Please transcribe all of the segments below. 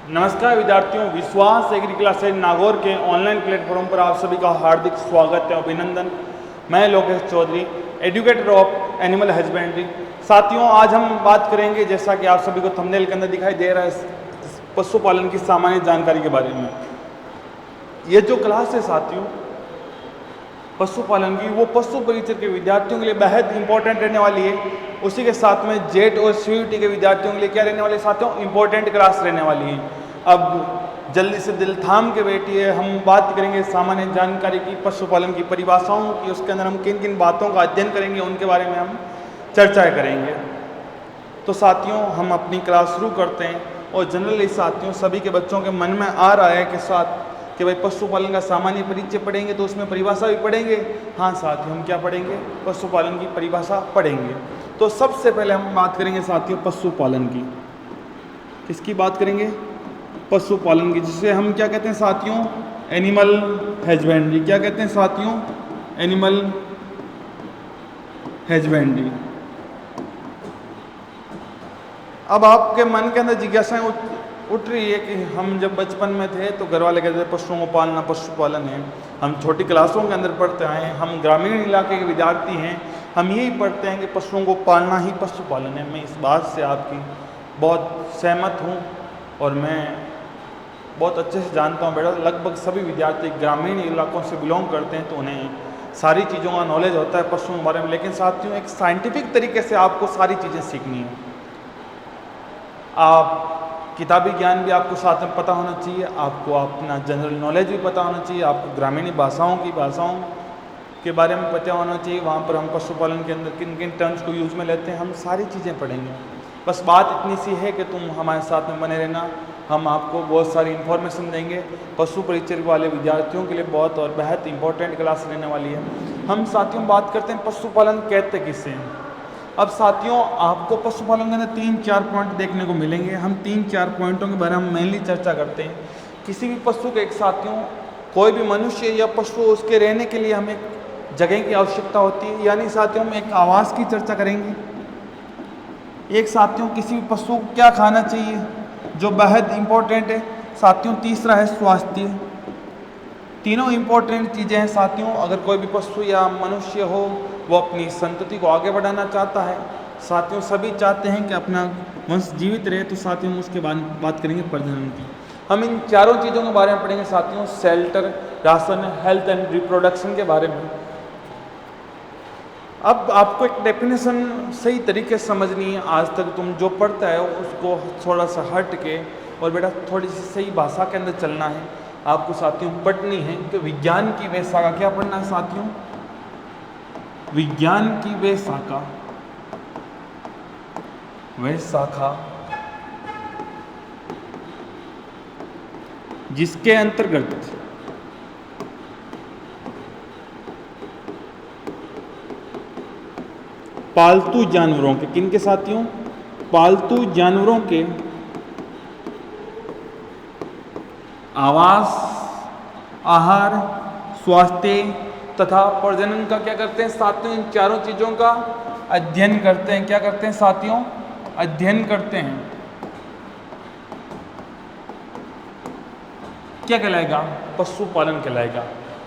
नमस्कार विद्यार्थियों, विश्वास एग्री क्लासेज नागौर के ऑनलाइन प्लेटफॉर्म पर आप सभी का हार्दिक स्वागत है, अभिनंदन। मैं Lokesh Chaudhary, educator of animal husbandry. साथियों, आज हम बात करेंगे, जैसा कि आप सभी को थंबनेल के अंदर दिखाई दे रहा है, पशुपालन की सामान्य जानकारी के बारे में। ये जो क्लास है साथियों पशुपालन की, वो पशु परिचय के विद्यार्थियों के लिए बेहद इंपॉर्टेंट रहने वाली है। उसी के साथ में जेट और सीयूईटी के विद्यार्थियों के लिए क्या रहने वाली है साथियों, इंपॉर्टेंट क्लास रहने वाली है। अब जल्दी से दिल थाम के बैठिए, हम बात करेंगे सामान्य जानकारी की, पशुपालन की परिभाषाओं की, उसके अंदर हम किन किन बातों का अध्ययन करेंगे उनके बारे में हम चर्चाएँ करेंगे। तो साथियों, हम अपनी क्लास शुरू करते हैं। और जनरली साथियों, सभी के बच्चों के मन में आ रहा है कि भाई पशुपालन का सामान्य परिचय पढ़ेंगे तो उसमें परिभाषा भी पढ़ेंगे। हाँ साथियों, हम क्या पढ़ेंगे, पशुपालन की परिभाषा पढ़ेंगे। तो सबसे पहले हम बात करेंगे साथियों पशुपालन की। किसकी बात करेंगे, पशुपालन की, जिसे हम क्या कहते हैं साथियों, एनिमल हस्बेंड्री। क्या कहते हैं साथियों, एनिमल हस्बेंड्री। अब आपके मन के अंदर जिज्ञासाएं उठ रही है कि हम जब बचपन में थे तो घर वाले कहते थे पशुओं को पालना पशुपालन है। हम छोटी क्लासों के अंदर पढ़ते आए हैं, हम ग्रामीण इलाके के विद्यार्थी हैं, हम यही पढ़ते हैं कि पशुओं को पालना ही पशुपालन है। मैं इस बात से आपकी बहुत सहमत हूँ और मैं बहुत अच्छे से जानता हूँ बेटा, लगभग सभी विद्यार्थी ग्रामीण इलाकों से बिलोंग करते हैं तो उन्हें सारी चीज़ों का नॉलेज होता है पशुओं के बारे में। लेकिन साथियों, एक साइंटिफिक तरीके से आपको सारी चीज़ें सीखनी है। आप किताबी ज्ञान भी आपको साथ में पता होना चाहिए, आपको अपना जनरल नॉलेज भी पता होना चाहिए, आपको ग्रामीण भाषाओं के बारे में पता होना चाहिए। वहाँ पर हम पशुपालन के अंदर किन किन टर्म्स को यूज़ में लेते हैं, हम सारी चीज़ें पढ़ेंगे। बस बात इतनी सी है कि तुम हमारे साथ में बने रहना, हम आपको बहुत सारी इन्फॉर्मेशन देंगे। पशु परिचय वाले विद्यार्थियों के लिए बहुत और बेहद इंपॉर्टेंट क्लास रहने वाली है। हम साथियों बात करते हैं पशुपालन कहते किसे हैं। अब साथियों, आपको पशुपालन के अंदर 3-4 पॉइंट देखने को मिलेंगे। हम 3-4 पॉइंटों के बारे में मेनली चर्चा करते हैं। किसी भी पशु के, एक साथियों, कोई भी मनुष्य या पशु, उसके रहने के लिए हमें जगह की आवश्यकता होती है, यानी साथियों हम एक आवास की चर्चा करेंगे। एक साथियों, किसी भी पशु को क्या खाना चाहिए, जो बेहद इंपॉर्टेंट है साथियों। तीसरा है स्वास्थ्य। तीनों इंपॉर्टेंट चीज़ें हैं साथियों। अगर कोई भी पशु या मनुष्य हो, वो अपनी संतति को आगे बढ़ाना चाहता है साथियों, सभी चाहते हैं कि अपना वंश जीवित रहे, तो साथियों हम उसके बाद बात करेंगे प्रजनन की। हम इन चारों चीज़ों के बारे में पढ़ेंगे साथियों, shelter, ration, health and reproduction के बारे में। अब आपको एक डेफिनेशन सही तरीके से समझनी है। आज तक तुम जो पढ़ता है उसको थोड़ा सा हट के और बेटा थोड़ी सी सही भाषा के अंदर चलना है आपको साथियों, पढ़नी है। तो विज्ञान की वे शाखा, क्या पढ़ना है साथियों, विज्ञान की वे शाखा जिसके अंतर्गत पालतू जानवरों के, किन के साथियों, पालतू जानवरों के आवास, आहार, स्वास्थ्य तथा प्रजनन का क्या करते हैं साथियों, इन चारों चीज़ों का अध्ययन करते हैं। क्या करते हैं साथियों, अध्ययन करते हैं। क्या कहलाएगा, पशुपालन कहलाएगा।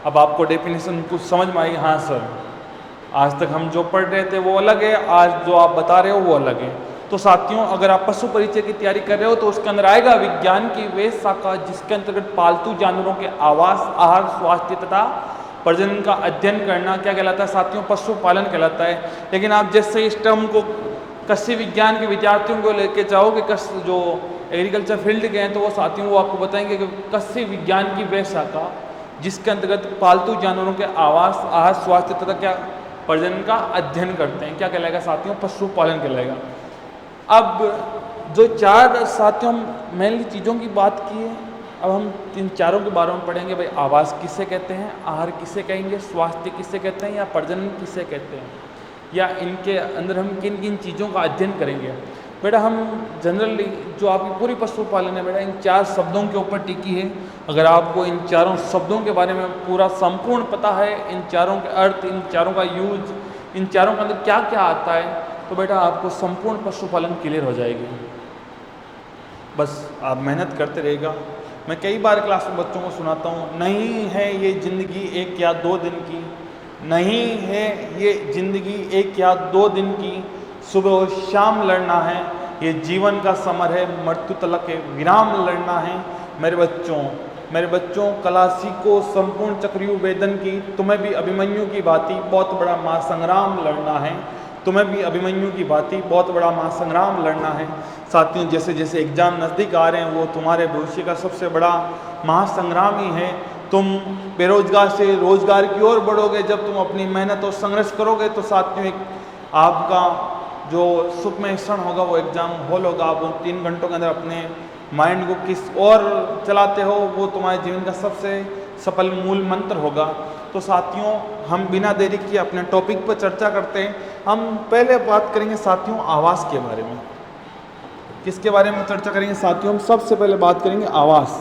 अब आपको डेफिनेशन कुछ समझ में आई, हाँ सर, आज तक हम जो पढ़ रहे थे वो अलग है, आज जो आप बता रहे हो वो अलग है। तो साथियों, अगर आप पशु परिचय की तैयारी कर रहे हो तो उसके अंदर आएगा विज्ञान की वे शाखा जिसके अंतर्गत पालतू जानवरों के आवास, आहार, स्वास्थ्य तथा प्रजनन का अध्ययन करना क्या कहलाता है साथियों, पशुपालन कहलाता है। लेकिन आप जैसे इस टर्म को कृषि विज्ञान के विद्यार्थियों को लेके जाओगे, जो एग्रीकल्चर फील्ड के हैं, तो वो साथियों वो आपको बताएंगे कि कृषि विज्ञान की वे शाखा जिसके अंतर्गत पालतू जानवरों के आवास, आहार, स्वास्थ्य तथा क्या प्रजनन का अध्ययन करते हैं, क्या कहलाएगा साथियों, पशुपालन कहलाएगा। अब जो चार साथियों मेनली चीज़ों की बात की है, अब हम इन चारों के बारे में पढ़ेंगे। भाई आवास किसे कहते हैं, आहार किसे कहेंगे, स्वास्थ्य किसे कहते हैं, या प्रजनन किसे कहते हैं, या इनके अंदर हम किन किन चीज़ों का अध्ययन करेंगे। बेटा हम जनरली जो आपकी पूरी पशुपालन है बेटा इन 4 शब्दों के ऊपर टिकी है। अगर आपको इन चारों शब्दों के बारे में पूरा संपूर्ण पता है, इन चारों के अर्थ, इन चारों का यूज, इन चारों के अंदर क्या क्या आता है, तो बेटा आपको संपूर्ण पशुपालन क्लियर हो जाएगी। बस आप मेहनत करते रहेगा। मैं कई बार क्लास में बच्चों को सुनाता हूँ, नहीं है ये ज़िंदगी 1 या 2 दिन की, नहीं है ये ज़िंदगी 1 या 2 दिन की, सुबह और शाम लड़ना है, ये जीवन का समर है, मृत्यु तलक के विराम लड़ना है। मेरे बच्चों कला सीखो संपूर्ण चक्रव्यूह वेदन की, तुम्हें भी अभिमन्यु की भांति बहुत बड़ा महासंग्राम लड़ना है, तुम्हें भी अभिमन्यु की भांति बहुत बड़ा महासंग्राम लड़ना है। साथियों, जैसे जैसे एग्ज़ाम नज़दीक आ रहे हैं वो तुम्हारे भविष्य का सबसे बड़ा महासंग्राम ही है। तुम बेरोजगार से रोजगार की ओर बढ़ोगे जब तुम अपनी मेहनत और संघर्ष करोगे। तो साथियों, एक आपका जो सुखमय क्षण होगा वो एग्ज़ाम हॉल होगा। आप उन 3 घंटों के अंदर अपने माइंड को किस और चलाते हो वो तुम्हारे जीवन का सबसे सफल मूल मंत्र होगा। तो साथियों, हम बिना देरी किए अपने टॉपिक पर चर्चा करते हैं। हम पहले बात करेंगे साथियों आवास के बारे में। किसके बारे में चर्चा करेंगे साथियों? हम सबसे पहले बात करेंगे आवास।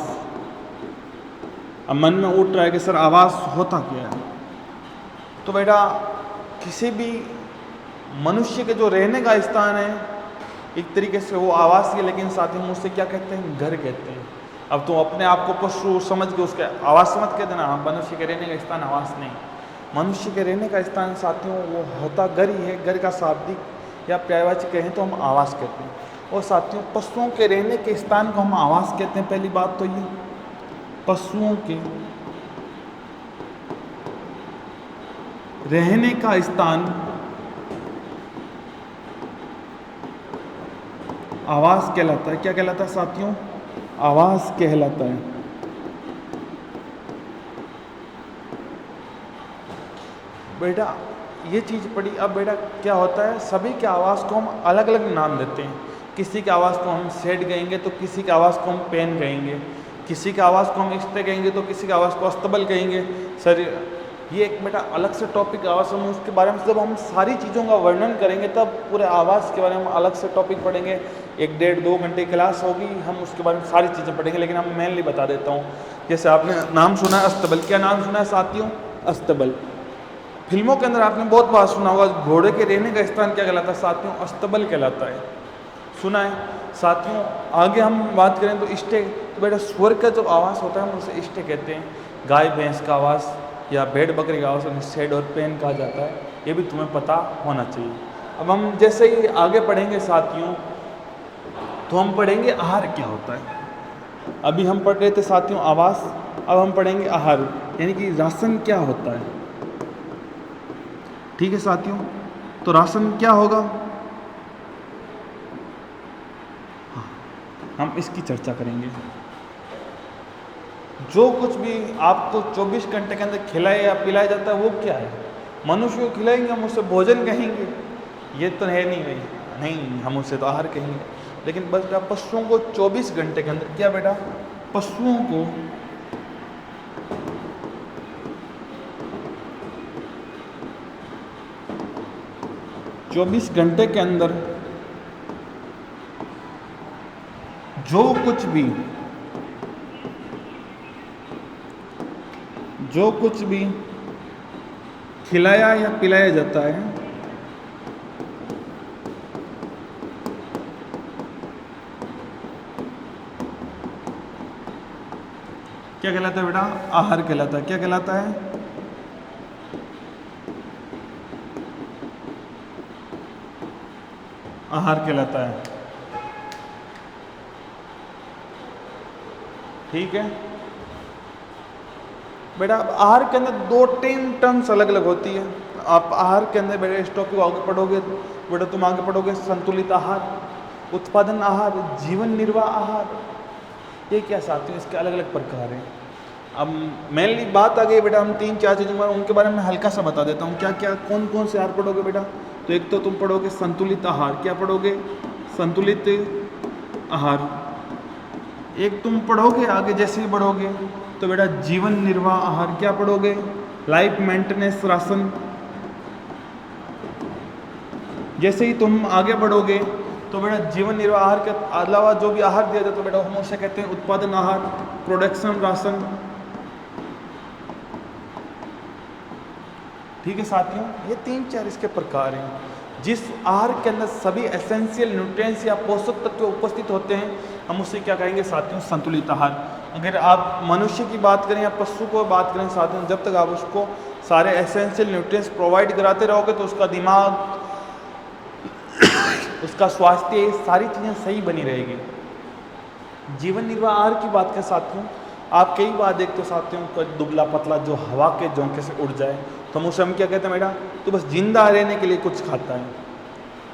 अब मन में उठ रहा है कि सर आवास होता क्या है? तो बेटा, किसी भी मनुष्य के जो रहने का स्थान है एक तरीके से वो आवास ही है, लेकिन साथियों मुझसे क्या कहते हैं? घर कहते हैं। अब तुम अपने आप को पशु समझ के उसके आवास मत कह देना। मनुष्य के रहने का स्थान आवास नहीं, मनुष्य के रहने का स्थान साथियों वो होता घर ही है। घर का शाब्दिक या पर्यायवाची कहें तो हम आवास कहते हैं। और साथियों, पशुओं के रहने के स्थान को हम आवास कहते हैं। पहली बात तो ये, पशुओं के रहने का स्थान आवास कहलाता है। क्या कहलाता है साथियों? आवास कहलाता है। बेटा ये चीज़ पड़ी। अब बेटा क्या होता है, सभी के आवास को हम अलग अलग नाम देते हैं। किसी के आवास को हम शेड कहेंगे तो किसी के आवास को हम पेन कहेंगे, किसी के आवास को हम इस्ते कहेंगे तो किसी के आवास को अस्तबल कहेंगे। सर ये एक बेटा अलग से टॉपिक आवास में, उसके बारे में जब हम सारी चीज़ों का वर्णन करेंगे तब पूरे आवास के बारे में अलग से टॉपिक पढ़ेंगे। 1 डेढ़ 2 घंटे की क्लास होगी, हम उसके बारे में सारी चीज़ें पढ़ेंगे। लेकिन हम मेनली बता देता हूँ। जैसे आपने नाम सुना है अस्तबल। क्या नाम सुना है साथियों? अस्तबल। फिल्मों के अंदर आपने बहुत बार सुना होगा घोड़े के रहने का स्थान क्या कहलाता है साथियों? अस्तबल कहलाता है। सुना है साथियों। आगे हम बात करें तो इष्टे। तो बेटा स्वर्ग का जो आवास होता है हम उसे इष्टे कहते हैं। गाय भैंस का आवास या भेड़ बकरी का आवास शेड और पेन कहा जाता है। ये भी तुम्हें पता होना चाहिए। अब हम जैसे ही आगे पढ़ेंगे साथियों तो हम पढ़ेंगे आहार क्या होता है। अभी हम पढ़ रहे थे साथियों आवास, अब हम पढ़ेंगे आहार यानी कि राशन क्या होता है। ठीक है साथियों, तो राशन क्या होगा हम इसकी चर्चा करेंगे। जो कुछ भी आपको 24 घंटे के अंदर खिलाया या पिलाया जाता है वो क्या है? मनुष्य को खिलाएंगे हम उसे भोजन कहेंगे? ये तो है नहीं भाई, नहीं, हम उसे तो आहार कहेंगे। लेकिन बस बेटा पशुओं को 24 घंटे के अंदर क्या बेटा, पशुओं को 24 घंटे के अंदर जो कुछ भी खिलाया या पिलाया जाता है क्या कहलाता है बेटा? आहार कहलाता है। क्या कहलाता है? आहार कहलाता है। ठीक है बेटा। अब आहार के अंदर 2-3 टर्म्स अलग अलग होती है। आप आहार के अंदर बेटा इस टॉपिक को आगे पढ़ोगे बेटा, तुम आगे पढ़ोगे संतुलित आहार, उत्पादन आहार, जीवन निर्वाह आहार। ये क्या साथियों, इसके अलग अलग प्रकार हैं। अब मेनली बात आ गई बेटा, हम 3-4 चीज़ों में उनके बारे में हल्का सा बता देता हूँ। क्या क्या कौन कौन से आहार पढ़ोगे बेटा? तो एक तो तुम पढ़ोगे संतुलित आहार। क्या पढ़ोगे? संतुलित आहार। एक तुम पढ़ोगे आगे जैसे ही बढ़ोगे तो बेटा जीवन निर्वाह आहार। क्या पढ़ोगे? Life maintenance ration. जैसे ही तुम आगे बढ़ोगे तो बेटा जीवन निर्वाह आहार के अलावा जो भी आहार दिया जाता है तो बेटा हम उसे कहते हैं उत्पादन आहार, प्रोडक्शन राशन। ठीक है साथियों, ये 3-4 इसके प्रकार हैं। जिस आहार के अंदर सभी एसेंशियल न्यूट्रिएंट्स या पोषक तत्व उपस्थित होते हैं, हम उसे क्या कहेंगे साथियों, संतुलित आहार। अगर आप मनुष्य की बात करें या पशु को बात करें साथियों, जब तक आप उसको सारे एसेंशियल न्यूट्रिएंट्स प्रोवाइड कराते रहोगे तो उसका दिमाग, उसका स्वास्थ्य, सारी चीज़ें सही बनी रहेगी। जीवन निर्वाह आहार की बात करें साथियों, आप कई बार देखते हो साथियों, कोई दुबला पतला जो हवा के झोंके से उड़ जाए तो हम उसे हम क्या कहते हैं, बेटा तो बस जिंदा रहने के लिए कुछ खाता है।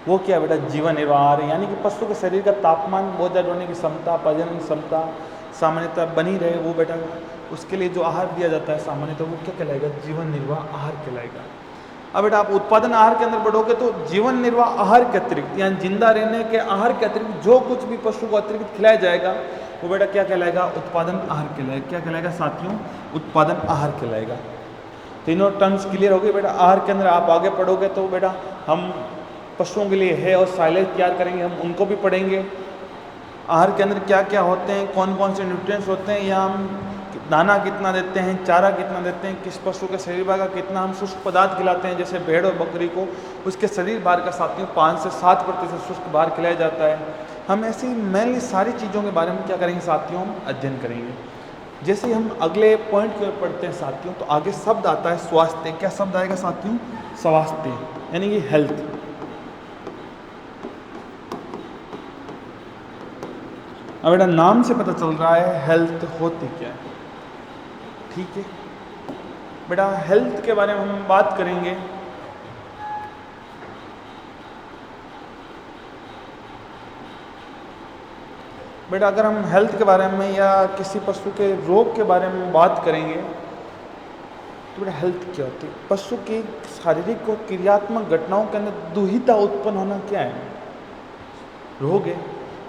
वो क्या बेटा, जीवन निर्वाह आहार है। यानी कि पशु के शरीर का तापमान बहुत ज़्यादा होने की क्षमता, प्रजनन क्षमता सामान्यतः बनी रहे, वो बेटा उसके लिए जो आहार दिया जाता है सामान्यतः वो क्या कहलाएगा, जीवन निर्वाह आहार कहलाएगा। अब बेटा आप उत्पादन आहार के अंदर बढ़ोगे तो जीवन निर्वाह आहार के अतिरिक्त यानी जिंदा रहने के आहार के अतिरिक्त जो कुछ भी पशु को अतिरिक्त खिलाया जाएगा वो बेटा क्या कहलाएगा, उत्पादन आहार कहलाएगा। क्या कहलाएगा साथियों, उत्पादन आहार कहलाएगा। तीनों टर्म्स क्लियर हो गए बेटा। आहार के अंदर आप आगे पढ़ोगे तो बेटा हम पशुओं के लिए है और साइलेज तैयार करेंगे, हम उनको भी पढ़ेंगे। आहार के अंदर क्या क्या होते हैं, कौन कौन से न्यूट्रिएंट्स होते हैं, या हम दाना कितना देते हैं, चारा कितना देते हैं, किस पशु के शरीर भार का कितना हम शुष्क पदार्थ खिलाते हैं। जैसे भेड़ और बकरी को उसके शरीर भार का साथियों 5 से 7% शुष्क भार खिलाया जाता है। हम ऐसी मेनली सारी चीज़ों के बारे में क्या करेंगे साथियों, हम अध्ययन करेंगे। जैसे हम अगले पॉइंट की ओर पढ़ते हैं साथियों, तो आगे शब्द आता है स्वास्थ्य। क्या शब्द आएगा साथियों, स्वास्थ्य यानी कि हेल्थ। अब बेटा नाम से पता चल रहा है हेल्थ होती क्या है, ठीक है बेटा। हेल्थ के बारे में हम बात करेंगे। बेटा अगर हम हेल्थ के बारे में या किसी पशु के रोग के बारे में बात करेंगे तो बेटा हेल्थ क्या होती है, पशु की शारीरिक और क्रियात्मक घटनाओं के अंदर दुहिता उत्पन्न होना क्या है, रोग है।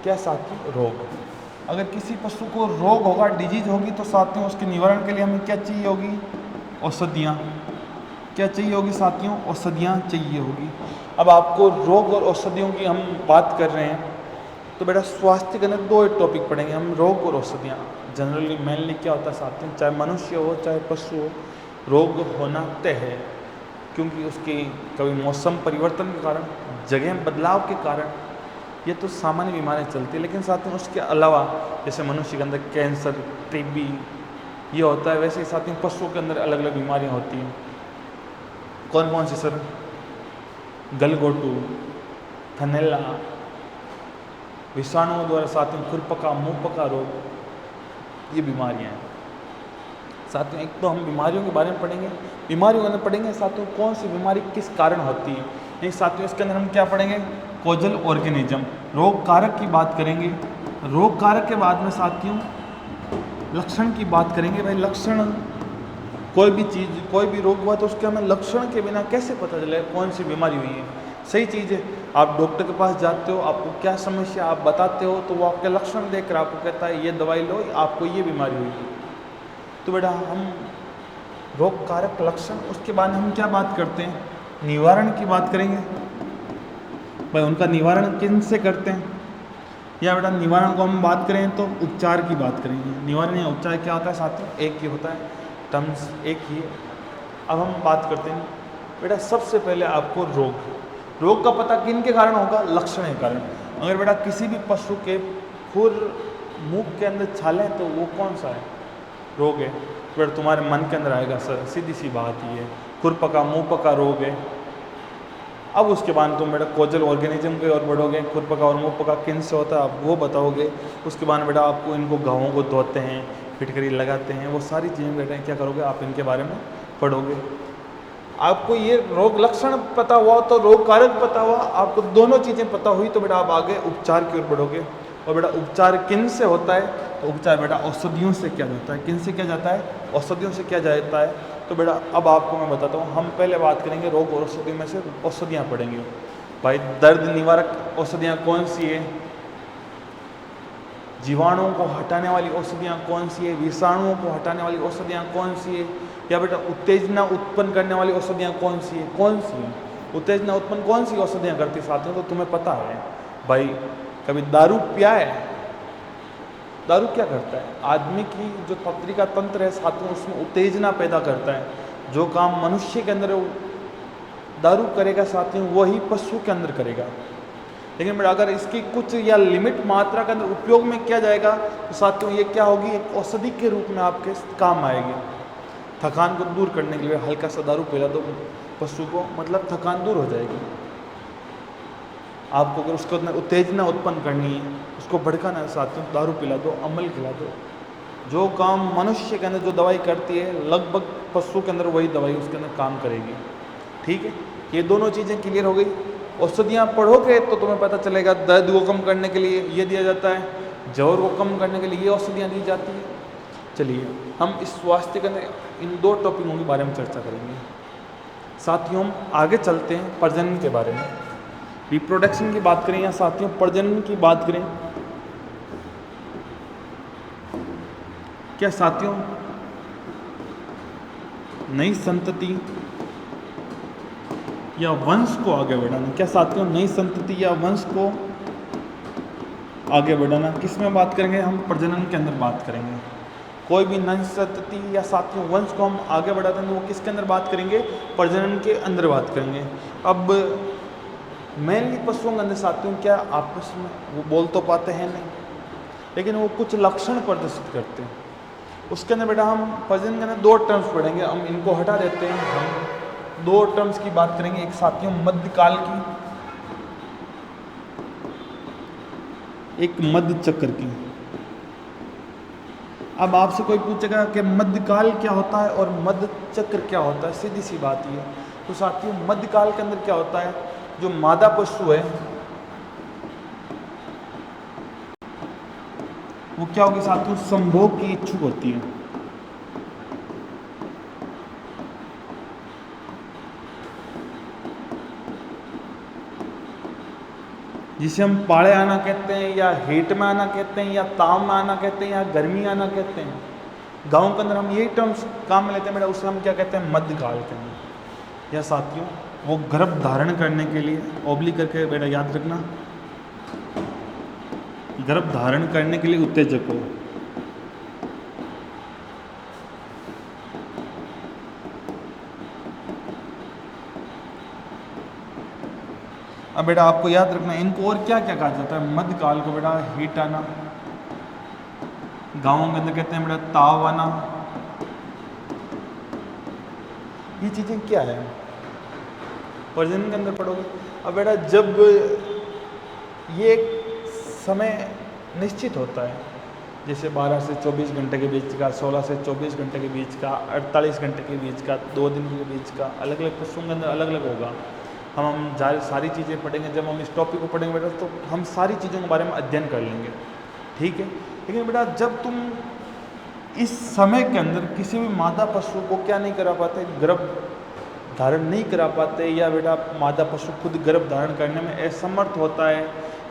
क्या साथियों, रोग। अगर किसी पशु को रोग होगा, डिजीज होगी, तो साथियों उसके निवारण के लिए हमें क्या चाहिए होगी, औषधियाँ। क्या चाहिए होगी साथियों, औषधियाँ चाहिए होगी। अब आपको रोग और औषधियों की हम बात कर रहे हैं तो बेटा स्वास्थ्य के अंदर 2 टॉपिक पढ़ेंगे हम, रोग और औषधियाँ। जनरली मेनली क्या होता है साथियों, चाहे मनुष्य हो चाहे पशु हो, रोग होना तय है, क्योंकि उसकी कभी मौसम परिवर्तन के कारण, जगह बदलाव के कारण ये तो सामान्य बीमारियाँ चलती है। लेकिन साथियों उसके अलावा जैसे मनुष्य के अंदर कैंसर, टीबी ये होता है, वैसे ही साथियों पशुओं के अंदर अलग अलग बीमारियाँ होती हैं। कौन कौन सी सर, गलघोटू, थनैला, विषाणुओं द्वारा साथियों खुरपका, मुंहपका रोग, ये बीमारियाँ हैं साथियों। एक तो हम बीमारियों के बारे में पढ़ेंगे, बीमारियों के अंदर पढ़ेंगे साथियों कौन सी बीमारी किस कारण होती है। नहीं साथियों इसके अंदर हम क्या पढ़ेंगे, कोजल ऑर्गेनिज्म, रोग कारक की बात करेंगे। रोग कारक के बाद में साथियों लक्षण की बात करेंगे। भाई लक्षण, कोई भी चीज़, कोई भी रोग हुआ तो उसके हमें लक्षण के बिना कैसे पता चले कौन सी बीमारी हुई है। सही चीज़ है, आप डॉक्टर के पास जाते हो, आपको क्या समस्या आप बताते हो तो वो आपके लक्षण देख कर आपको कहता है ये दवाई लो, आपको ये बीमारी हुई है। तो बेटा हम रोग कारक लक्षण, उसके बाद हम क्या बात करते हैं, निवारण की बात करेंगे। भाई उनका निवारण किन से करते हैं, या बेटा निवारण को हम बात करें तो उपचार की बात करेंगे। निवारण या उपचार क्या होता है साथियों, एक ही होता है, टर्म्स एक ही है। अब हम बात करते हैं बेटा सबसे पहले आपको रोग का पता किन के कारण होगा, लक्षण के कारण। अगर बेटा किसी भी पशु के खुर, मुंह के अंदर छाले तो वो कौन सा है, रोग है। बेटा तुम्हारे मन के अंदर आएगा सर, सीधी सी बात ही है, खुरपका मुंहपका रोग है। अब उसके बाद तुम बेटा कोजल ऑर्गेनिज्म के और बढ़ोगे, खुरपका और मुंहपका किन से होता है आप वो बताओगे। उसके बाद बेटा आपको इनको घावों को धोते हैं, फिटकरी लगाते हैं, वो सारी चीज़ें बेटा क्या करोगे आप इनके बारे में पढ़ोगे। आपको ये रोग लक्षण पता हुआ तो रोग कारक पता हुआ, आपको दोनों चीज़ें पता हुई तो बेटा आप आगे उपचार की ओर बढ़ोगे। और बेटा उपचार किन से होता है, तो उपचार बेटा औषधियों से किया जाता है। किन से किया जाता है, औषधियों से किया जाता है। तो बेटा अब आपको मैं बताता हूँ, हम पहले बात करेंगे रोग और औषधि में से औषधियाँ पढ़ेंगे। भाई दर्द निवारक औषधियाँ कौन सी है, जीवाणुओं को हटाने वाली औषधियाँ कौन सी है, विषाणुओं को हटाने वाली औषधियाँ कौन सी है, या बेटा उत्तेजना उत्पन्न करने वाली औषधियाँ कौन सी है, कौन सी है उत्तेजना उत्पन्न कौन सी औषधियाँ करती साथियों, तो तुम्हें पता है। भाई कभी दारू पिया है, दारू क्या करता है, आदमी की जो तंत्रिका तंत्र है साथियों उसमें उत्तेजना पैदा करता है। जो काम मनुष्य के अंदर दारू करेगा साथियों वही पशु के अंदर करेगा। लेकिन बेटा अगर इसकी कुछ या लिमिट मात्रा के अंदर उपयोग में किया जाएगा तो साथियों ये क्या होगी, एक औषधि के रूप में आपके काम आएगी। थकान को दूर करने के लिए हल्का सा दारू पिला दो पशु को, मतलब थकान दूर हो जाएगी। आपको अगर उसको उत्तेजना उत्पन्न करनी है, उसको भड़काना है साथियों, दारू पिला दो, अमल खिला दो। जो काम मनुष्य के अंदर जो दवाई करती है लगभग पशु के अंदर वही दवाई उसके अंदर काम करेगी। ठीक है, ये दोनों चीज़ें क्लियर हो गई। औषधियाँ पढ़ोगे तो तुम्हें पता चलेगा दर्द को कम करने के लिए ये दिया जाता है, ज्वर को कम करने के लिए ये औषधियाँ दी जाती है। चलिए हम इस स्वास्थ्य के अंदर इन 2 टॉपिकों के बारे में चर्चा करेंगे। साथियों हम आगे चलते हैं प्रजनन के बारे में। रिप्रोडक्शन की बात करें या साथियों प्रजनन की बात करें, क्या साथियों नई संतति या वंश को आगे बढ़ाना, क्या साथियों नई संतति या वंश को आगे बढ़ाना, किस में बात करेंगे हम, प्रजनन के अंदर बात करेंगे। कोई भी नई संतति या साथियों वंश को हम आगे बढ़ाते हैं तो वो किसके अंदर बात करेंगे, प्रजनन के अंदर बात करेंगे। अब मेनली पशुओं के अंदर साथियों क्या आपस में वो बोल तो पाते हैं नहीं, लेकिन वो कुछ लक्षण प्रदर्शित करते हैं। उसके अंदर बेटा हम प्रजनन के अंदर 2 टर्म्स पढ़ेंगे, हम इनको हटा देते हैं। हम 2 टर्म्स की बात करेंगे, एक साथियों मध्यकाल की, एक मध्य चक्र की। अब आपसे कोई पूछेगा कि मध्यकाल क्या होता है और मध्य चक्र क्या होता है, सीधी सी बात ये। तो साथियों मध्यकाल के अंदर क्या होता है, जो मादा पशु है वो क्या होगी साथियों, संभोग की इच्छुक होती है। जिसे हम पाड़े आना कहते हैं या हीट में आना कहते हैं या ताप में आना कहते हैं या गर्मी आना कहते हैं। गांव के अंदर हम यही टर्म्स काम में लेते हैं बेटा, उसे हम क्या कहते हैं, मध्यकाल के अंदर। या साथियों वो गर्भ धारण करने के लिए ओब्लिक करके बेटा याद रखना, गर्भ धारण करने के लिए उत्तेजक हो। अब बेटा आपको याद रखना इनको और क्या क्या कहा जाता है, मध्यकाल को बेटा हीट आना, गांवों के अंदर कहते हैं बेटा ताव आना। ये चीज़ें क्या है, प्रजनन के अंदर पढ़ोगे। अब बेटा जब ये समय निश्चित होता है, जैसे 12 से 24 घंटे के बीच का, 16 से 24 घंटे के बीच का, 48 घंटे के बीच का, 2 दिन के बीच का, अलग अलग पशुओं के अंदर अलग अलग होगा। हम सारी चीज़ें पढ़ेंगे, जब हम इस टॉपिक को पढ़ेंगे बेटा तो हम सारी चीज़ों के बारे में अध्ययन कर लेंगे। ठीक है, लेकिन बेटा जब तुम इस समय के अंदर किसी भी मादा पशु को क्या नहीं करा पाते, गर्भ धारण नहीं करा पाते, या बेटा मादा पशु खुद गर्भ धारण करने में असमर्थ होता है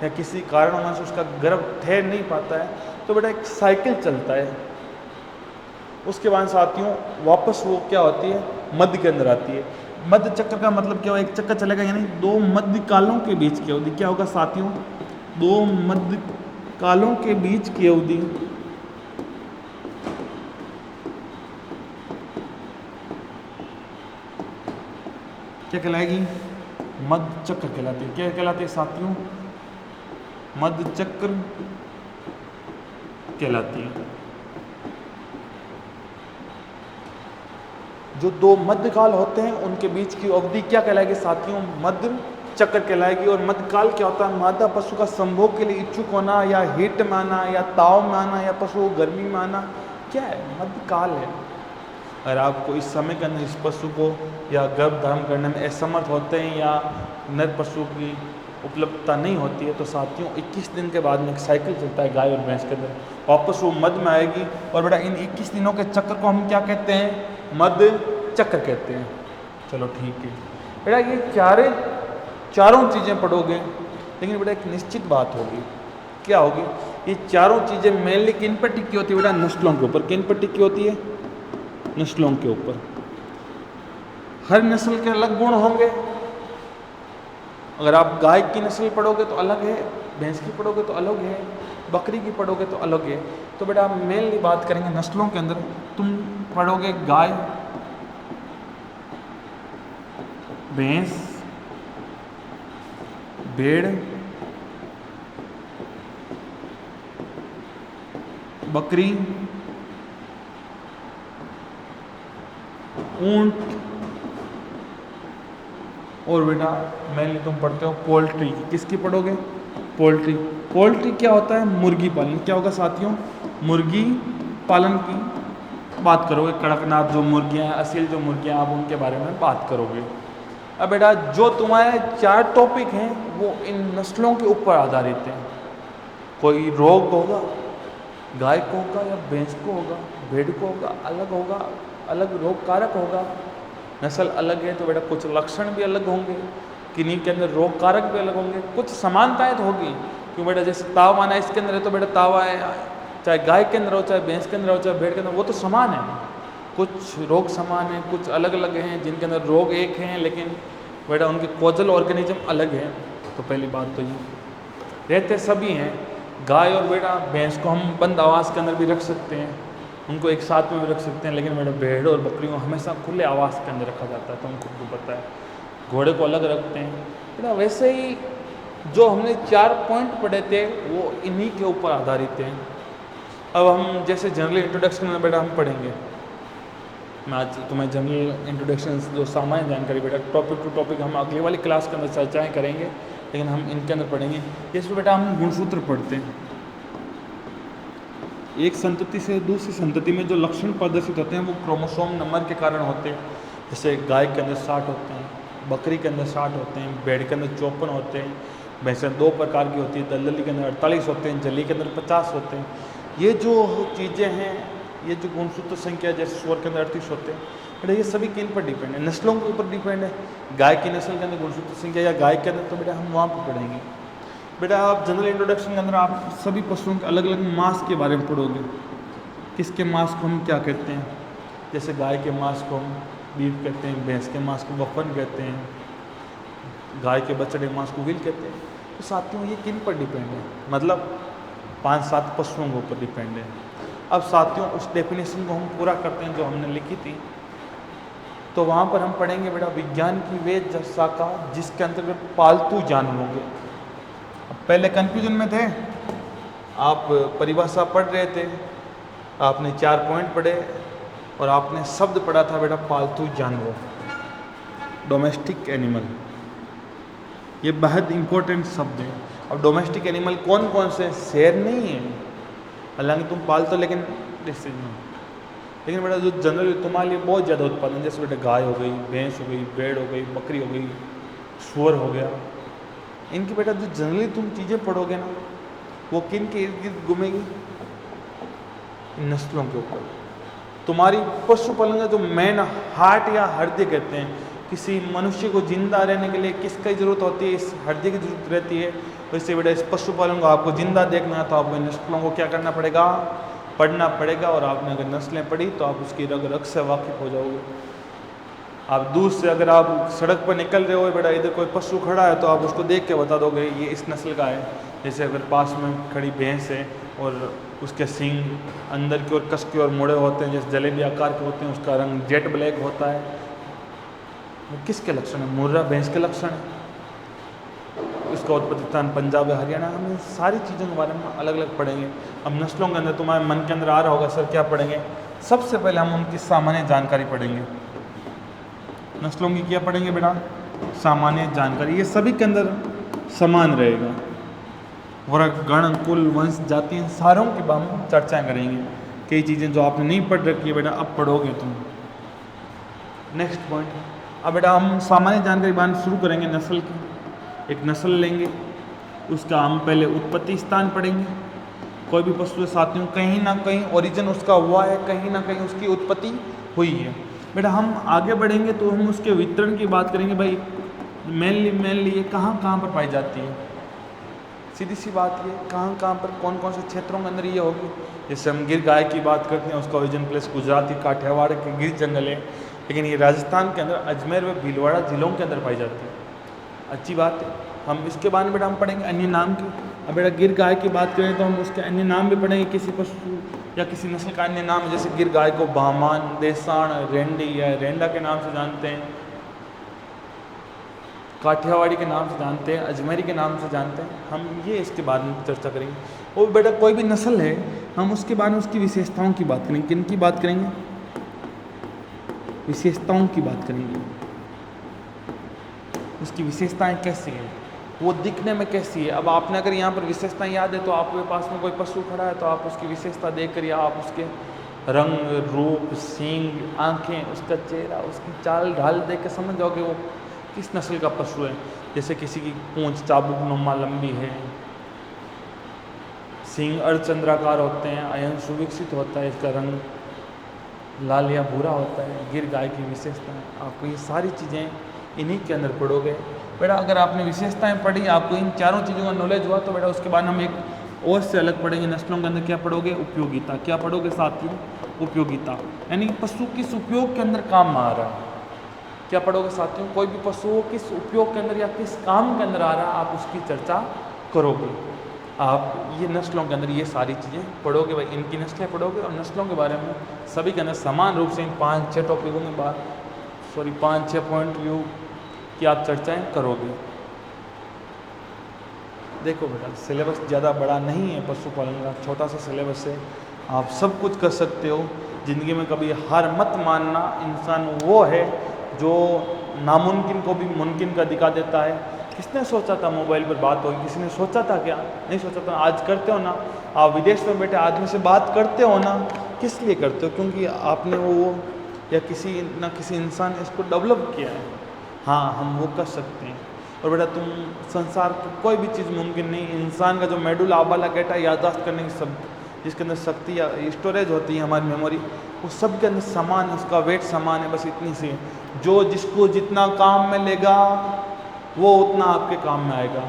या किसी कारणवश उसका गर्भ ठहर नहीं पाता है, तो बेटा एक साइकिल चलता है। उसके बाद साथियों वापस वो क्या होती है, मध्य के अंदर आती है। मध्य चक्र का मतलब क्या हो, एक चक्कर चलेगा यानी 2 मध्य कालों के बीच की अवधि क्या होगा साथियों, 2 मध्य कालों के बीच की अवधि क्या कहलाएगी, मध्य चक्र कहलाती है। क्या कहलाती है साथियों, मध्य चक्र कहलाती है। जो 2 मध्यकाल होते हैं उनके बीच की अवधि क्या कहलाएगी साथियों, मध्य चक्र कहलाएगी। और मध्यकाल क्या होता है, मादा पशु का संभोग के लिए इच्छुक होना, या हीट में आना, या ताव में आना, या पशु को गर्मी में आना, क्या है, मध्यकाल है। अगर आपको इस समय के अंदर इस पशु को या गर्भ धारण करने में असमर्थ होते हैं या नर पशु की उपलब्धता नहीं होती है तो साथियों 21 दिन के बाद में एक साइकिल चलता है गाय और भैंस के अंदर, वापस वो मध्य में आएगी। और बेटा इन 21 दिनों के चक्र को हम क्या कहते हैं, मध्य चक्र कहते हैं। चलो ठीक है बेटा, ये चारों चीज़ें पढ़ोगे, लेकिन बेटा एक निश्चित बात होगी, क्या होगी, ये चारों चीज़ें मेनली किन पर टिकी होती है बेटा, नस्लों के ऊपर। किन पर टिकी होती है, नस्लों के ऊपर। हर नस्ल के अलग गुण होंगे। अगर आप गाय की नस्ल पढ़ोगे तो अलग है, भैंस की पढ़ोगे तो अलग है, बकरी की पढ़ोगे तो अलग है। तो बेटा आप मेनली बात करेंगे नस्लों के अंदर, तुम पढ़ोगे गाय, भैंस, भेड़, बकरी, ऊंट और बेटा मेनली तुम पढ़ते हो पोल्ट्री। किसकी पढ़ोगे? पोल्ट्री। पोल्ट्री क्या होता है? मुर्गी पालन। क्या होगा साथियों? मुर्गी पालन की बात करोगे। कड़कनाथ जो मुर्गियाँ हैं, असील जो मुर्गियाँ, आप उनके बारे में बात करोगे। अब बेटा जो तुम्हारे 4 टॉपिक हैं वो इन नस्लों के ऊपर आधारित हैं। कोई रोग होगा, गाय को होगा या भैंस को होगा, भेड़ को होगा, अलग रोग कारक होगा। नस्ल अलग है तो बेटा कुछ लक्षण भी अलग होंगे, किन्हीं के अंदर रोग कारक भी अलग होंगे। कुछ समानताएं तो होगी, क्यों बेटा जैसे ताव आना इसके अंदर है तो बेटा तावा है, चाहे गाय के अंदर हो, चाहे भैंस के अंदर हो, चाहे भेड़ के अंदर, वो तो समान है। कुछ रोग समान हैं, कुछ अलग अलग हैं, जिनके अंदर रोग एक हैं लेकिन बेटा उनके कॉजल ऑर्गेनिज्म अलग हैं। तो पहली बात तो ये रहते सभी हैं। गाय और बेटा भैंस को हम बंद आवाज़ के अंदर भी रख सकते हैं, उनको एक साथ में भी रख सकते हैं, लेकिन बेटा भेड़ और बकरी को हमेशा खुले आवाज़ के अंदर रखा जाता है, तो हमको तो पता है। घोड़े को अलग रखते हैं बेटा। वैसे ही जो हमने 4 पॉइंट पढ़े थे वो इन्हीं के ऊपर आधारित हैं। अब हम जैसे जनरल इंट्रोडक्शन में बेटा हम पढ़ेंगे। मैं आज तुम्हें जनरल इंट्रोडक्शन जो सामान्य जानकारी बेटा टॉपिक टू टॉपिक हम अगली वाली क्लास के अंदर चर्चाएँ करेंगे, लेकिन हम इनके अंदर पढ़ेंगे। इसमें बेटा हम गुणसूत्र पढ़ते हैं। एक संतति से दूसरी संतति में जो लक्षण प्रदर्शित होते हैं वो क्रोमोसोम नंबर के कारण होते हैं। जैसे गाय के अंदर 60 होते हैं, बकरी के अंदर 60 होते हैं, भेड़ के अंदर 54 होते हैं, भैंसें 2 प्रकार की होती है, दलदली के अंदर 48 होते हैं, जली के अंदर 50 होते हैं। ये जो चीज़ें हैं, ये जो गुणसूत्र संख्या जैसे सूअर के अंदर 38 होते हैं बेटा, ये सभी किन पर डिपेंड है? नस्लों के ऊपर डिपेंड है। गाय की नस्ल के अंदर गुणसूत्र संख्या या गाय के अंदर, तो बेटा हम वहाँ पर पढ़ेंगे। बेटा आप जनरल इंट्रोडक्शन के अंदर आप सभी पशुओं के अलग अलग मांस के बारे में पढ़ोगे। किसके मांस को हम क्या कहते हैं? जैसे गाय के मांस को हम बीफ कहते हैं, भैंस के मांस को वफन कहते हैं, गाय के बछड़े मांस को व्हील कहते हैं। तो साथियों ये किन पर डिपेंड है? मतलब 5-7 पशुओं के ऊपर डिपेंड है। अब साथियों उस डेफिनेशन को हम पूरा करते हैं जो हमने लिखी थी, तो वहाँ पर हम पढ़ेंगे बेटा विज्ञान की वे शाखा जिसके अंतर्गत पालतू जानवरों के। अब पहले कन्फ्यूजन में थे, आप परिभाषा पढ़ रहे थे, आपने 4 पॉइंट पढ़े और आपने शब्द पढ़ा था बेटा पालतू जानवर, डोमेस्टिक एनिमल। ये बहुत इंपॉर्टेंट शब्द है। अब डोमेस्टिक एनिमल कौन कौन से? शेर नहीं है, हालांकि तुम पालते, लेकिन बेटा जो जनरल तुम्हारे लिए बहुत ज़्यादा उत्पादन, जैसे बेटा गाय हो गई, भैंस हो गई, भेड़ हो गई, बकरी हो गई, सूअर हो गया, इनकी बेटा जो जनरली तुम चीज़ें पढ़ोगे ना, वो किन के इर्द गिर्द घूमेगी? नस्लों के ऊपर। तुम्हारी पशुपालन का जो मेन हार्ट या हृदय कहते हैं, किसी मनुष्य को जिंदा रहने के लिए किसकी ज़रूरत होती है? इस हृदय की जरूरत रहती है। वैसे बेटा इस पशुपालन को आपको जिंदा देखना है तो आपको नस्लों को क्या करना पड़ेगा? पढ़ना पड़ेगा। और आपने अगर नस्लें पढ़ी तो आप उसकी रग रग से वाकिफ हो जाओगे। आप दूर से अगर आप सड़क पर निकल रहे हो बेटा, इधर कोई पशु खड़ा है तो आप उसको देख के बता दोगे ये इस नस्ल का है। जैसे अगर पास में खड़ी भैंस है और उसके सींग अंदर की ओर कस की ओर मुड़े होते हैं, जैसे जलेबी आकार के होते हैं, उसका रंग जेट ब्लैक होता है, वो किसके लक्षण है? मुर्रा भैंस के लक्षण है। उसका उत्पत्ति स्थान पंजाब या हरियाणा। हम इन सारी चीज़ों के बारे में अलग अलग पढ़ेंगे। अब नस्लों के अंदर तुम्हारे मन के अंदर आ रहा होगा सर क्या पढ़ेंगे? सबसे पहले हम उनकी सामान्य जानकारी पढ़ेंगे। नस्लों की क्या पढ़ेंगे बेटा? सामान्य जानकारी। ये सभी के अंदर समान रहेगा। वर्ग, गण, कुल, वंश, जाति, इन सारों की हम चर्चाएं करेंगे। कई चीज़ें जो आपने नहीं पढ़ रखी है बेटा अब पढ़ोगे तुम। नेक्स्ट पॉइंट, अब बेटा हम सामान्य जानकारी बात शुरू करेंगे नस्ल की। एक नस्ल लेंगे, उसका हम पहले उत्पत्ति स्थान पढ़ेंगे। कोई भी पशु के साथियों कहीं ना कहीं ओरिजिन उसका हुआ है, कहीं ना कहीं उसकी उत्पत्ति हुई है। बेटा हम आगे बढ़ेंगे तो हम उसके वितरण की बात करेंगे। भाई मेनली ये कहाँ कहाँ पर पाई जाती है? सीधी सी बात ये कहाँ कहाँ पर कौन कौन से क्षेत्रों के अंदर ये होगी? जैसे हम गिर गाय की बात करते हैं, उसका ओरिजिन प्लेस गुजराती काठियावाड़ के गिर जंगल है, लेकिन ये राजस्थान के अंदर अजमेर व भीलवाड़ा जिलों के अंदर पाई जाती है। अच्छी बात है। हम इसके बारे में बेटा हम पढ़ेंगे अन्य नाम की। अब बेटा गिर गाय की बात करें तो हम उसके अन्य नाम भी पढ़ेंगे। किसी पशु या किसी नस्ल का अन्य नाम, जैसे गिर गाय को बामान, देसाण, रेंडी या रेंडा के नाम से जानते हैं। काठियावाड़ी के नाम से जानते हैं, अजमेरी के नाम से जानते हैं, हम ये इसके बारे में चर्चा करेंगे। और बेटा कोई भी नस्ल है, हम उसके बारे में उसकी विशेषताओं की बात करेंगे। किन की बात करेंगे? विशेषताओं की बात करेंगे। उसकी विशेषताएं कैसी है, वो दिखने में कैसी है। अब आपने अगर यहाँ पर विशेषताएं याद है तो आपके पास में कोई पशु खड़ा है तो आप उसकी विशेषता देख कर या आप उसके रंग, रूप, सींग, आंखें, उसका चेहरा, उसकी चाल ढाल देख के समझ जाओगे वो किस नस्ल का पशु है। जैसे किसी की पूंछ चाबुक नुमा लंबी है, सींग अर्धचंद्राकार होते हैं, अयन सुविकसित होता है, इसका रंग लाल या भूरा होता है, गिर गाय की विशेषता है। आपको ये सारी चीज़ें इन्हीं के अंदर पढ़ोगे। बेटा अगर आपने विशेषताएं पढ़ी, आपको इन चारों चीज़ों का नॉलेज हुआ, तो बेटा उसके बाद हम एक और से अलग पढ़ेंगे नस्लों के अंदर। क्या पढ़ोगे? उपयोगिता। क्या पढ़ोगे साथियों? उपयोगिता, यानी पशु किस उपयोग के अंदर काम आ रहा है। क्या पढ़ोगे साथियों? कोई भी पशु किस उपयोग के अंदर या किस काम के अंदर आ रहा है, आप उसकी चर्चा करोगे। आप ये नस्लों के अंदर ये सारी चीज़ें पढ़ोगे, भाई इनकी नस्लें पढ़ोगे और नस्लों के बारे में सभी के अंदर समान रूप से इन 5-6 टॉपिकों में 5-6 पॉइंट व्यू की आप चर्चाएं करोगे। देखो बेटा सिलेबस ज़्यादा बड़ा नहीं है पशुपालन का, छोटा सा सिलेबस है, आप सब कुछ कर सकते हो। ज़िंदगी में कभी हार मत मानना। इंसान वो है जो नामुमकिन को भी मुमकिन का दिखा देता है। किसने सोचा था मोबाइल पर बात होगी? किसी ने सोचा था क्या? नहीं सोचा था। आज करते हो ना, आप विदेश में बैठे आदमी से बात करते हो ना, किस लिए करते हो? क्योंकि आपने वो या किसी ना किसी इंसान ने इसको डेवलप किया है। हाँ, हम वो कर सकते हैं। और बेटा तुम संसार की कोई भी चीज़ मुमकिन नहीं। इंसान का जो मेडुला ऑब्लांगेटा याददाश्त करने की सब जिसके अंदर शक्ति या स्टोरेज होती है हमारी मेमोरी, वो सब के अंदर समान है, उसका वेट समान है, बस इतनी सी है। जो जिसको जितना काम में लेगा वो उतना आपके काम में आएगा।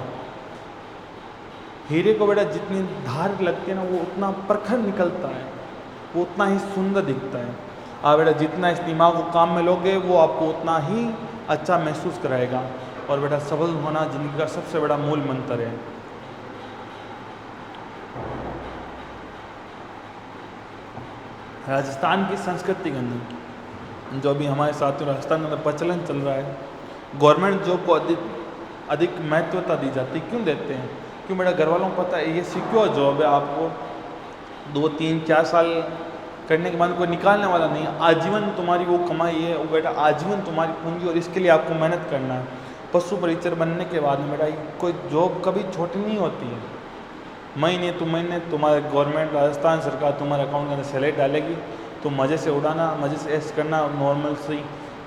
हीरे को बेटा जितनी धार लगती है ना, वो उतना प्रखर निकलता है, वो उतना ही सुंदर दिखता है। आप बेटा जितना इस दिमाग को काम में लोगे वो आपको उतना ही अच्छा महसूस कराएगा। और बेटा सफल होना जिंदगी का सबसे बड़ा मूल मंत्र है। राजस्थान की संस्कृति के अंदर जो भी हमारे साथियों राजस्थान में प्रचलन चल रहा है, गवर्नमेंट जॉब को अधिक महत्वता दी जाती है। क्यों देते हैं? क्यों बेटा घर वालों को पता है ये सिक्योर जॉब है, आपको 2-3-4 साल करने के बाद कोई निकालने वाला नहीं है। आजीवन तुम्हारी वो कमाई है, वो बेटा आजीवन तुम्हारी पूंजी, और इसके लिए आपको मेहनत करना है। पशु परिचर बनने के बाद में बेटा कोई जॉब कभी छोटी नहीं होती है। महीने तो महीने तुम्हारे गवर्नमेंट राजस्थान सरकार तुम्हारे अकाउंट के अंदर सैलरी डालेगी, तुम मज़े से उड़ाना, मज़े से ऐश करना। नॉर्मल सी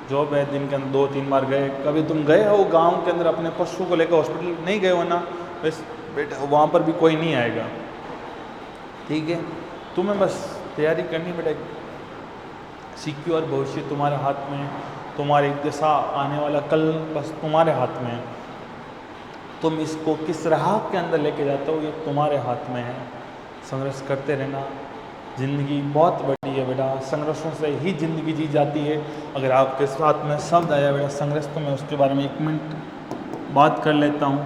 जॉब है, दिन के अंदर 2-3 बार गए। कभी तुम गए हो गांव के अंदर अपने पशु को लेकर हॉस्पिटल? नहीं गए हो ना, बस बेटा वहाँ पर भी कोई नहीं आएगा। ठीक है, तुम्हें बस तैयारी करनी बेटा। सिक्योर भविष्य तुम्हारे हाथ में, तुम्हारी दिशा आने वाला कल बस तुम्हारे हाथ में है। तुम इसको किस राह के अंदर लेके जाते हो ये तुम्हारे हाथ में है। संघर्ष करते रहना। ज़िंदगी बहुत बड़ी है बेटा, संघर्षों से ही ज़िंदगी जी जाती है। अगर आपके साथ में शब्द आया बेटा संघर्ष, तो मैं उसके बारे में 1 मिनट बात कर लेता हूँ।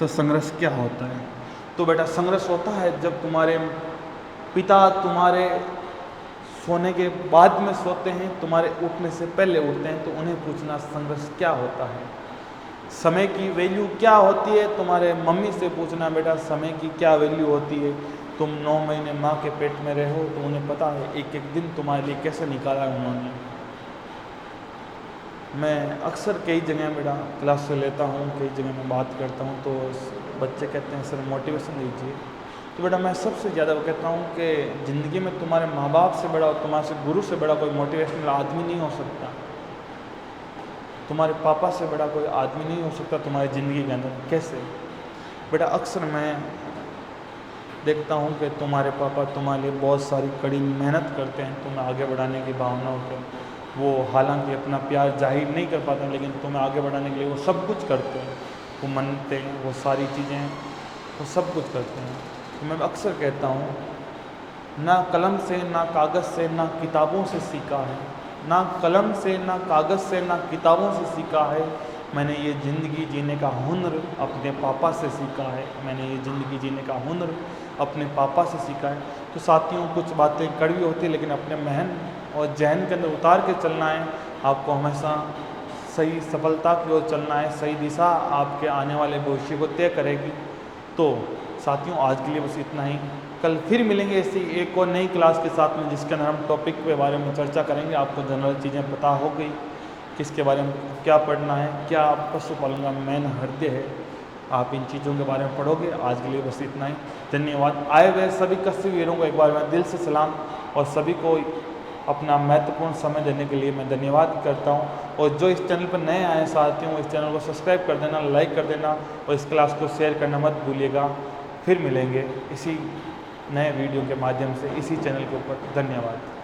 संघर्ष क्या होता है? तो बेटा संघर्ष होता है जब तुम्हारे पिता तुम्हारे सोने के बाद में सोते हैं, तुम्हारे उठने से पहले उठते हैं, तो उन्हें पूछना संघर्ष क्या होता है। समय की वैल्यू क्या होती है, तुम्हारे मम्मी से पूछना बेटा समय की क्या वैल्यू होती है। तुम 9 महीने माँ के पेट में रहे हो तो उन्हें पता है एक एक दिन तुम्हारे लिए कैसे निकाला है उन्होंने। मैं अक्सर कई जगह बेटा क्लास से लेता हूँ, कई जगह मैं बात करता हूँ, तो बच्चे कहते हैं सर मोटिवेशन दीजिए। तो बेटा मैं सबसे ज़्यादा वो कहता हूँ कि ज़िंदगी में तुम्हारे माँ बाप से बड़ा और तुम्हारे से गुरु से बड़ा कोई मोटिवेशनल आदमी नहीं हो सकता। तुम्हारे पापा से बड़ा कोई आदमी नहीं हो सकता तुम्हारी ज़िंदगी के अंदर। कैसे बेटा? अक्सर मैं देखता हूँ कि तुम्हारे पापा तुम्हारे लिए बहुत सारी कड़ी मेहनत करते हैं तुम्हें आगे बढ़ाने की भावनाओं को। वो हालांकि अपना प्यार जाहिर नहीं कर पाते, लेकिन तुम्हें आगे बढ़ाने के लिए वो सब कुछ करते हैं। वो मनते हैं, वो सारी चीज़ें, वो सब कुछ करते हैं। तो मैं अक्सर कहता हूँ ना कलम से, ना कागज़ से, ना किताबों से सीखा है। ना कलम से, ना कागज़ से, ना किताबों से सीखा है। मैंने ये ज़िंदगी जीने का हुनर अपने पापा से सीखा है। मैंने ये ज़िंदगी जीने का हुनर अपने पापा से सीखा है। तो साथियों कुछ बातें कड़वी होती है, लेकिन अपने महन और जहन के अंदर उतार के चलना है। आपको हमेशा सही सफलता की ओर चलना है, सही दिशा आपके आने वाले भविष्य को तय करेगी। तो साथियों, आज के लिए बस इतना ही। कल फिर मिलेंगे इसी एक और नई क्लास के साथ में, जिसके अंदर हम टॉपिक के बारे में चर्चा करेंगे। आपको जनरल चीज़ें पता हो गई, किसके बारे में क्या पढ़ना है, क्या पशुपालन का मेन हृदय है, आप इन चीज़ों के बारे में पढ़ोगे। आज के लिए बस इतना ही। धन्यवाद। आए हुए सभी कश्यप वीरों को एक बार मैं दिल से सलाम, और सभी को अपना महत्वपूर्ण समय देने के लिए मैं धन्यवाद करता हूं। और जो इस चैनल पर नए आए साथियों, इस चैनल को सब्सक्राइब कर देना, लाइक कर देना, और इस क्लास को शेयर करना मत भूलिएगा। फिर मिलेंगे इसी नए वीडियो के माध्यम से इसी चैनल के ऊपर। धन्यवाद।